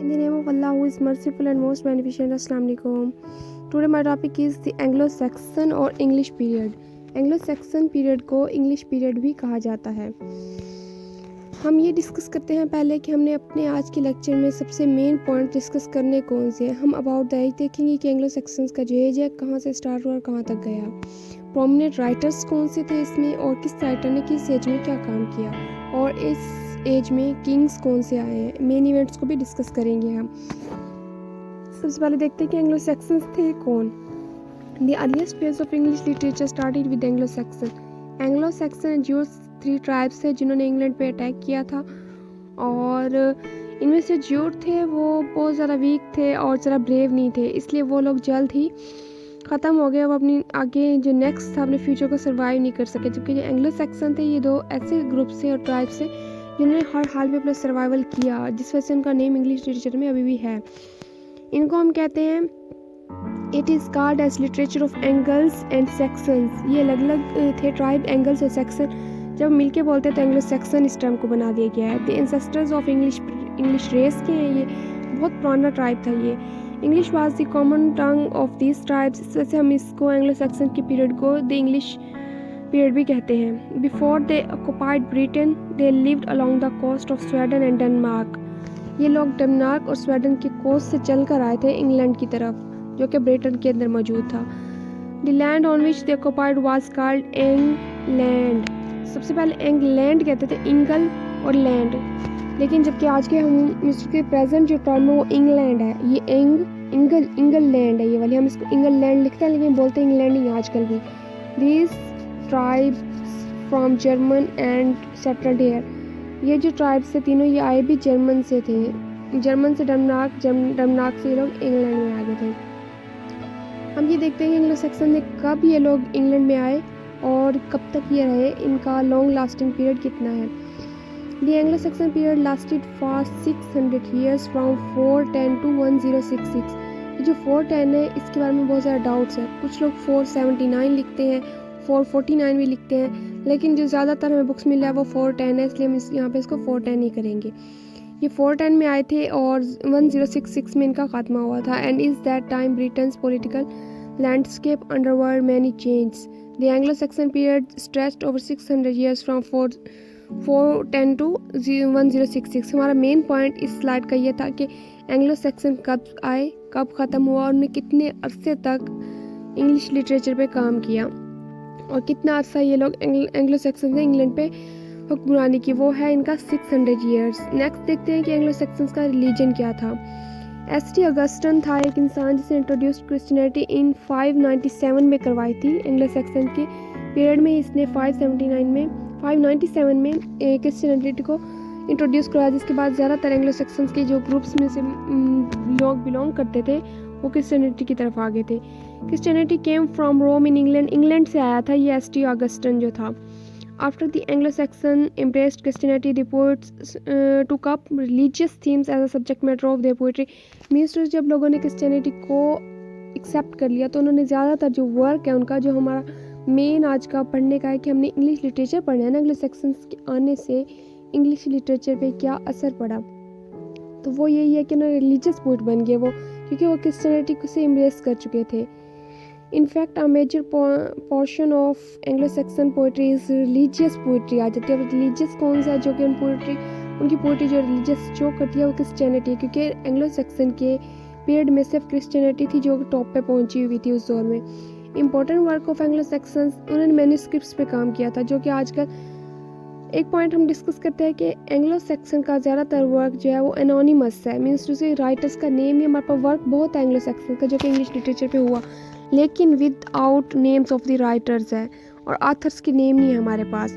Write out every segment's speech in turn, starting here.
In the name of Allah who is merciful and most beneficent. Assalamu alaikum. Today my topic is the Anglo-Saxon और English period. Anglo-Saxon period को English period भी कहा जाता है. हम ये discuss करते हैं पहले कि हमने अपने आज के लेक्चर में सबसे मेन पॉइंट डिस्कस करने कौन से हैं. हम अबाउट द एज देखेंगे कि एंग्लो सेक्शंस का जो एज है कहाँ से स्टार्ट हुआ और कहाँ तक गया, प्रोमिनेंट राइटर्स कौन से थे इसमें और किस राइटर ने किस एज में क्या काम किया, और इस एज में किंग्स कौन से आए हैं. मेन इवेंट्स को भी डिस्कस करेंगे हम. सबसे पहले देखते हैं कि एंग्लो सेक्शंस थे कौन. The earliest phase of English literature started with Anglo Saxon. Anglo Saxon and juice 3 tribes थे जिन्होंने इंग्लैंड पे अटैक किया था, और इनमें से ज्यूट थे वो बहुत ज़्यादा वीक थे और ज़रा ब्रेव नहीं थे, इसलिए वो लोग जल्द ही ख़त्म हो गए. अब अपनी आगे जो नेक्स्ट था अपने फ्यूचर को सर्वाइव नहीं कर सके. जबकि जो एंग्लो सेक्शन थे ये 2 ऐसे ग्रुप्स थे और ट्राइब्स थे जिन्होंने हर हाल में अपना सर्वाइवल किया, जिस वजह से उनका नेम इंग्लिश लिटरेचर में अभी भी है. इनको हम कहते हैं it is called as literature of Angles and Saxons. ये अलग अलग थे ट्राइब, एंगल्स और सेक्शन. जब मिलके बोलते हैं तो एंग्लो सेक्शन इस टर्म को बना दिया गया है. The ancestors of English race के हैं, ये बहुत पुराना ट्राइब था. ये English was the common tongue of this tribes, इस वजह से हम इसको एंग्लो सेक्शन के पीरियड को द इंग्लिश पीरियड भी कहते हैं. Before they occupied Britain they lived along the coast of Sweden and Denmark. ये लोग डेनमार्क और स्वीडन के कोस्ट से चलकर आए थे इंग्लैंड की तरफ, जो कि ब्रिटेन के अंदर मौजूद था. The land on which they occupied was called England. सबसे पहले एंगलैंड कहते थे, इंगल और लैंड, लेकिन जबकि आज के हम इसके प्रेजेंट जो टर्म है वो इंग्लैंड है. ये इंगल लैंड है ये वाली, हम इसको इंगल लैंड लिखते हैं लेकिन बोलते हैं इंग्लैंड ही आजकल भी. These tribes from German and settled here. ये जो ट्राइब्स थे तीनों ये आए भी जर्मन से थे. जर्मन से डेनमार्क से ये लोग इंग्लैंड में आ गए थे. हम ये देखते हैं कि एंग्लो सेक्शन में कब ये लोग इंग्लैंड में आए और कब तक ये रहे, इनका लॉन्ग लास्टिंग पीरियड कितना है. The Anglo Saxon period lasted for 600 years from 410 to 1066. ये जो 410 है इसके बारे में बहुत ज़्यादा डाउट्स है. कुछ लोग 479 लिखते हैं, 449 भी लिखते हैं, लेकिन जो ज़्यादातर हमें बुक्स मिल रहा है वो 410 है, इसलिए हम यहाँ पे इसको 410 ही करेंगे. ये 410 में आए थे और 1066 में इनका खात्मा हुआ था. And is that time Britain's political landscape underworld many change. The Anglo Saxon period stretched over 600 years from 410 to 1066. हमारा मेन पॉइंट इस स्लाइड का ये था कि एंग्लो सेक्शन कब आए, कब ख़त्म हुआ और उन्होंने कितने अरसे तक इंग्लिश लिटरेचर पे काम किया और कितना अरसा ये लोग एंग्लो सेक्शन से इंग्लैंड पे हुक्मरानी की. वो है इनका 600 ईयर्स. नेक्स्ट देखते हैं कि एंग्लो सेक्शंस का रिलीजन क्या था. एस.टी. ऑगस्टन था एक इंसान जिसने इंट्रोड्यूस क्रिश्चियनिटी इन 597 में करवाई थी. एंग्लो सेक्शन के पीरियड में इसने 597 में क्रिश्चियनिटी को इंट्रोड्यूस करवाया, जिसके बाद ज़्यादातर एंग्लो सेक्शंस के जो ग्रुप्स में से लोग बिलोंग करते थे वो क्रिश्चियनिटी की तरफ आ गए थे. Christianity came from Rome in England से आया था ये एस.टी. ऑगस्टन जो था. After the Anglo-Saxon embraced Christianity, the poets took up religious themes as a subject matter of their poetry. Means जब लोगों ने क्रिश्चियनिटी को एक्सेप्ट कर लिया तो उन्होंने ज़्यादातर जो वर्क है उनका, जो हमारा मेन आज का पढ़ने का है कि हमने इंग्लिश लिटरेचर पढ़ना है ना, एंग्लो सेक्शंस के आने से इंग्लिश लिटरेचर पे क्या असर पड़ा, तो वो यही है कि उन्होंने रिलीजियस पोइट बन गए वो, क्योंकि वो क्रिश्चियनिटी से एम्ब्रेस कर चुके थे. In fact, a major portion of Anglo-Saxon poetry is religious poetry आ जाती है. अब religious कौन सा है जो कि उनकी पोइट्री जो रिलीजियस जो करती है वो क्रिश्चियनिटी, क्योंकि एंग्लो सेक्शन के पीरियड में सिर्फ क्रिश्चियनिटी थी जो टॉप पे पहुंची हुई थी उस दौर में. Important work of Anglo sections, उन्होंने मैन्यूस्क्रिप्ट्स पे काम किया था, जो कि आजकल एक पॉइंट हम डिस्कस करते हैं कि एंग्लो सेक्शन का ज़्यादातर वर्क जो है वो एनोनिमस है. मीन्स टू से राइटर्स का नेम ही, हमारे पास वर्क बहुत है एंग्लो सेक्शन का जो कि इंग्लिश लिटरेचर पे हुआ, लेकिन with out names of the writers है और ऑथर्स की नेम नहीं है हमारे पास.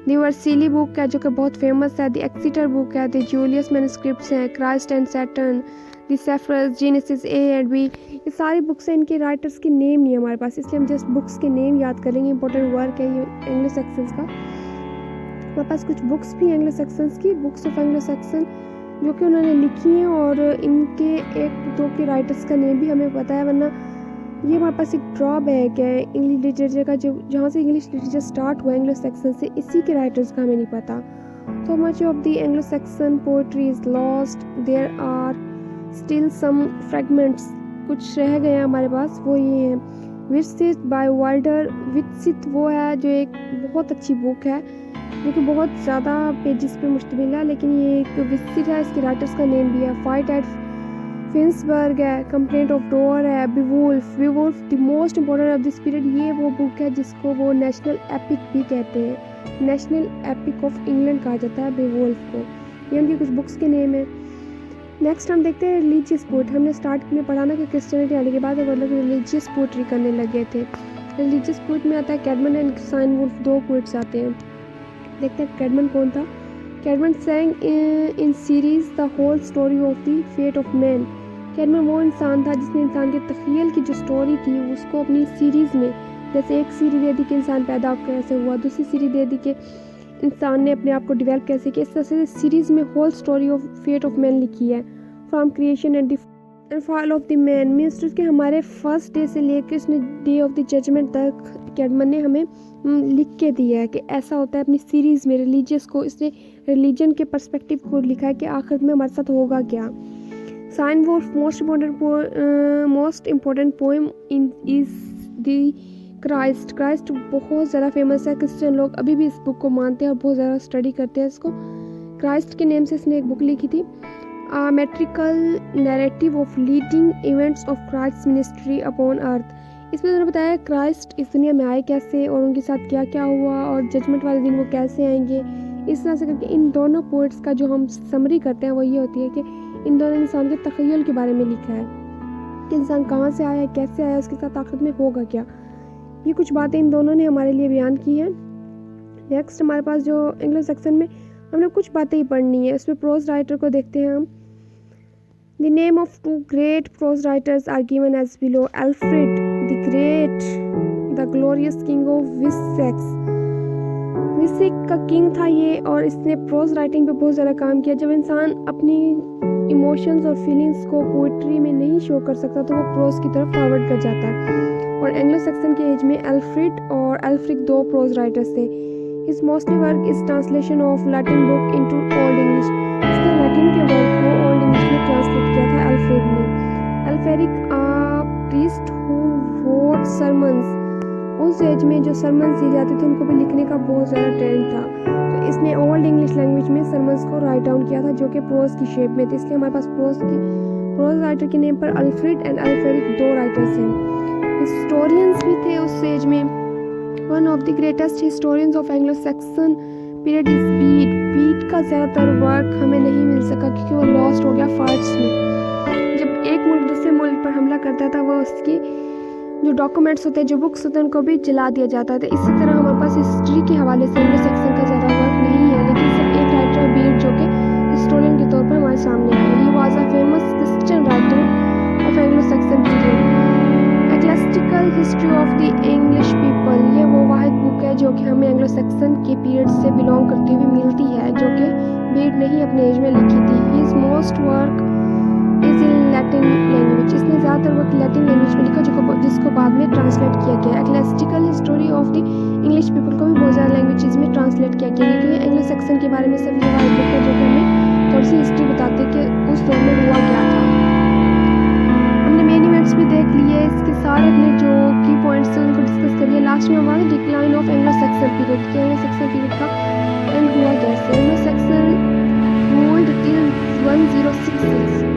द वर्सिली बुक है जो कि बहुत फेमस है. द एक्सीटर बुक है. द जूलियस मैन्यूस्क्रिप्ट्स हैं. Christ and Saturn, the Seafarer, Genesis A and B, ये सारी बुक्स हैं, इनके राइटर्स की नेम नहीं है हमारे पास, इसलिए हम जस्ट बुक्स के नेम याद करेंगे. इंपॉर्टेंट वर्क है ये एंग्लो सेक्शंस का. हमारे पास कुछ बुक्स भी एंग्लो सेक्शंस की, बुक्स ऑफ एंग्लो सेक्शन जो कि उन्होंने लिखी हैं और इनके 1-2 के राइटर्स का नेम भी हमें पता है, वरना ये हमारे पास एक ड्रॉप है कि इंग्लिश लिटरेचर का जो जहाँ से इंग्लिश लिटरेचर स्टार्ट हुआ एंग्लो सेक्शन से, इसी के राइटर्स का हमें नहीं पता. So much of the Anglo-Saxon poetry is lost. There are still some fragments, कुछ रह गए हैं हमारे पास, वो ये हैं। विटसित बाय वाल्टर, विटसित वो है जो एक बहुत अच्छी बुक है जो कि बहुत ज़्यादा पेजेस पे मुश्तमिल है, लेकिन ये एक विटसित है, इसके राइटर्स का नेम भी है। फाइट एट फिंसबर्ग है, कंप्लेंट ऑफ डोर है, Beowulf, Beowulf the most important of this period, ये वो बुक है जिसको वो नेशनल एपिक भी कहते हैं, नेशनल एपिक ऑफ इंग्लैंड कहा जाता है बीवुल्फ को। ये उनकी कुछ बुक्स के नेम है। नेक्स्ट हम देखते हैं रिलीजियस पोएट। हमने स्टार्ट में पढ़ा ना कि क्रिश्चियनिटी आने के बाद वो लोग रिलीजियस पोइट्री करने लगे थे। रिलीजियस पोएट में आता है कैडमन एंड साइनवुल्फ, दो पोइट्स आते हैं। देखते हैं कैडमन कौन था। Caedmon sang in series the whole story of the fate of man. Caedmon वो इंसान था जिसने इंसान के तख़य्युल की जो स्टोरी थी उसको अपनी सीरीज़ में, जैसे एक सीरीज दे दी कि इंसान पैदा कैसे हुआ, दूसरी सीरीज दे दी कि इंसान ने अपने आप को डेवलप कैसे किया, इस तरह से सीरीज़ में whole story of fate of man लिखी है। From creation and fall of the man means कि हमारे फर्स्ट डे से लेकर इसने डे ऑफ द जजमेंट तक कैडमन ने हमें लिख के दिया है कि ऐसा होता है। अपनी सीरीज़ में रिलीजियस को, इसने रिलीजन के पर्सपेक्टिव को लिखा है कि आखिर में हमारे साथ होगा क्या। Cynewulf most important poem is the Christ. Christ बहुत ज़्यादा फेमस है, क्रिश्चियन लोग अभी भी इस बुक को मानते हैं और बहुत ज़्यादा स्टडी करते हैं इसको। क्राइस्ट के नेम से इसने एक बुक लिखी थी, a metrical narrative of leading events of Christ ministry upon earth. इसमें उन्होंने बताया क्राइस्ट इस दुनिया में आए कैसे और उनके साथ क्या क्या हुआ और जजमेंट वाले दिन वो कैसे आएंगे। इस तरह से करके इन दोनों पोइट्स का जो हम समरी करते हैं वो ये होती है कि इन दोनों इंसान के तख़य्युल के बारे में लिखा है कि इंसान कहाँ से आया, कैसे आया, उसके साथ आखिरत में होगा क्या। ये कुछ बातें इन दोनों ने हमारे लिए बयान की हैं। नेक्स्ट हमारे पास जो एंग्लो सेक्शन में हमने कुछ बातें ही पढ़नी है, इसमें प्रोज राइटर को देखते हैं हम। The name of two great prose writers are given as below. Alfred the great, the glorious king of Wessex. Wessex का किंग था ये और इसने प्रोज राइटिंग पे बहुत ज़्यादा काम किया। जब इंसान अपनी इमोशंस और फीलिंग्स को पोइट्री में नहीं शो कर सकता तो वो प्रोज की तरफ फॉरवर्ड कर जाता है। और एंग्लो सेक्सन के एज में एल्फ्रेड और एल्फ्रिक दो प्रोज राइटर्स थे। His mostly work is translation of Latin book into old English. इसने लैटिन के वर्क को ओल्ड इंग्लिश में ट्रांसलेट किया था एल्फ्रेड ने। एल्फेरिक आ प्रीस्ट हु रोट सरमन्स, उस एज में जो सरमन्स दिए जाते थे उनको भी लिखने का बहुत ज़्यादा ट्रेंड था, तो इसने ओल्ड इंग्लिश लैंग्वेज में सरमन्स को राइट डाउन किया था जो कि प्रोज की शेप में थे। इसलिए हमारे पास प्रोज राइटर के नेम पर एल्फ्रेड एंड एल्फेरिक दो राइटर्स हैं। हिस्टोरियंस भी थे उस एज में। One of the greatest historians of Anglo Saxon period is Bede. Bede का ज़्यादातर वर्क हमें नहीं मिल सका क्योंकि वो लॉस्ट हो गया फाइट्स में। जब एक मुल्क दूसरे मुल्क पर हमला करता था वो उसकी जो डॉक्यूमेंट्स होते हैं, जो बुक्स होते हैं, उनको भी जला दिया जाता था। इसी तरह हमारे पास हिस्ट्री के हवाले से एंग्लो सेक्सन का ज़्यादा वर्क नहीं है, लेकिन सिर्फ एक राइटर बीट जो कि हिस्टोरियन के तौर पर हमारे सामने आया। He was a famous Christian writer of Anglo Saxon period. Ecclesiastical history of the English people, ये वो वाहिद बुक है जो कि हमें एंग्लो सेक्सन के पीरियड से बिलोंग करती हुई मिलती है, जो कि बीट ने ही अपने एज में लिखी थी। His most work is in Latin language. इसने ज़्यादातर वर्क लैटिन लैंग्वेज में लिखा जिसको बाद में ट्रांसलेट किया गया। Ecclesiastical history of the English people को भी बहुत ज़्यादा लैंग्वेजेस में ट्रांसलेट किया गया क्योंकि एंग्लो सेक्सन के बारे में सब ये वाइड बुक है जो कि हमें थोड़ी सी हिस्ट्री बताते हैं कि उस दौर में हुआ क्या था। हमने मेन इवेंट्स भी देख लिए, इसके सारे अपने जो की पॉइंट्स थे उनको डिस्कस करिए। लास्ट में हमारा decline of Anglo Saxon period, कि एंग्लो सेक्सन पीरियड का एंड हुआ कैसे। Anglo section ruled till 1066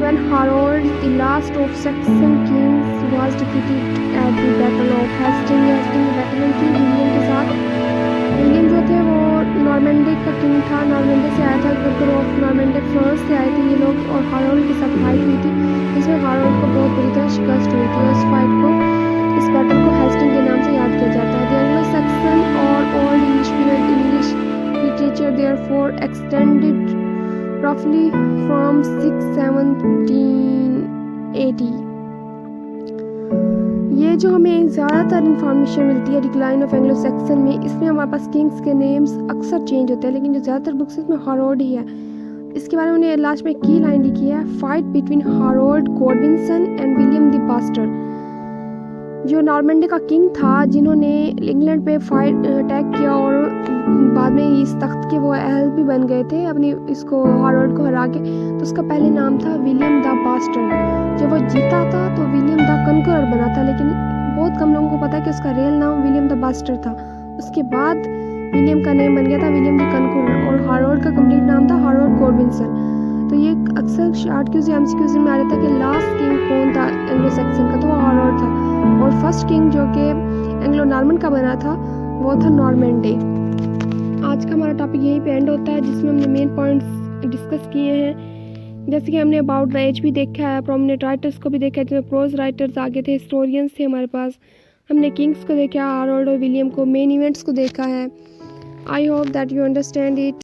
when Harold, the last of Saxon kings, was defeated at the Battle of Hastings। Hasting battle थी William के साथ। William जो थे वो नॉर्मैंडी का किंग था, नॉर्मैंडी से आया था, गुरुकुल ऑफ नॉर्मैंडी फ्रांस से आए थे ये लोग, और हारोल्ड के साथ फाइट हुई थी जिसमें हारोल्ड को बहुत बुरी तरह शिकस्त हुई थी। इस फाइट को, इस बैटल को हेस्टिंग के नाम से याद किया जाता है। द एंग्लो सेक्सन और old English period English literature therefore extended roughly from 617 AD। ये जो हमें ज़्यादातर इंफॉर्मेशन मिलती है डिक्लाइन ऑफ एंग्लो सेक्सन में, इसमें हमारे पास किंग्स के नेम्स अक्सर चेंज होते हैं, लेकिन जो ज़्यादातर बुक्स इसमें हारोल्ड ही है। इसके बारे में उन्हें लास्ट में की लाइन लिखी है, fight between Harold Godwinson and William the bastard. जो नॉर्मैंडी का किंग था जिन्होंने इंग्लैंड पे फाइट अटैक किया और बाद में इस तख्त के वो अहल भी बन गए थे अपनी इसको हार्वर्ड को हरा के। तो उसका पहले नाम था विलियम द बास्टर्ड। जब वो जीता था तो विलियम द कनकरर बना था, लेकिन बहुत कम लोगों को पता है कि उसका रियल नाम विलियम द बास्टर्ड था। उसके बाद विलियम का नेम बन गया था विलियम द कनकरर, और हार्वर्ड का कंप्लीट नाम था हार्वर्ड गॉडविंसन। तो ये अक्सर शॉर्ट क्यूज या एमसीक्यूज में आ रहा था कि लास्ट किंग कौन था एंग्लो सैक्सन का, तो वो हार्वर्ड था। और फर्स्ट किंग जो कि एंग्लो नॉर्मन का बना था वो था नॉर्मैंडी। आज का हमारा टॉपिक यहीं पे एंड होता है, जिसमें हमने मेन पॉइंट्स डिस्कस किए हैं। जैसे कि हमने अबाउट द एज भी देखा है, प्रोमिनेंट राइटर्स को भी देखा है, जिसमें प्रोज राइटर्स आगे थे, हिस्टोरियंस थे हमारे पास। हमने किंग्स को देखा, हार्वर्ड और विलियम को, मेन इवेंट्स को देखा है। I hope that you understand it.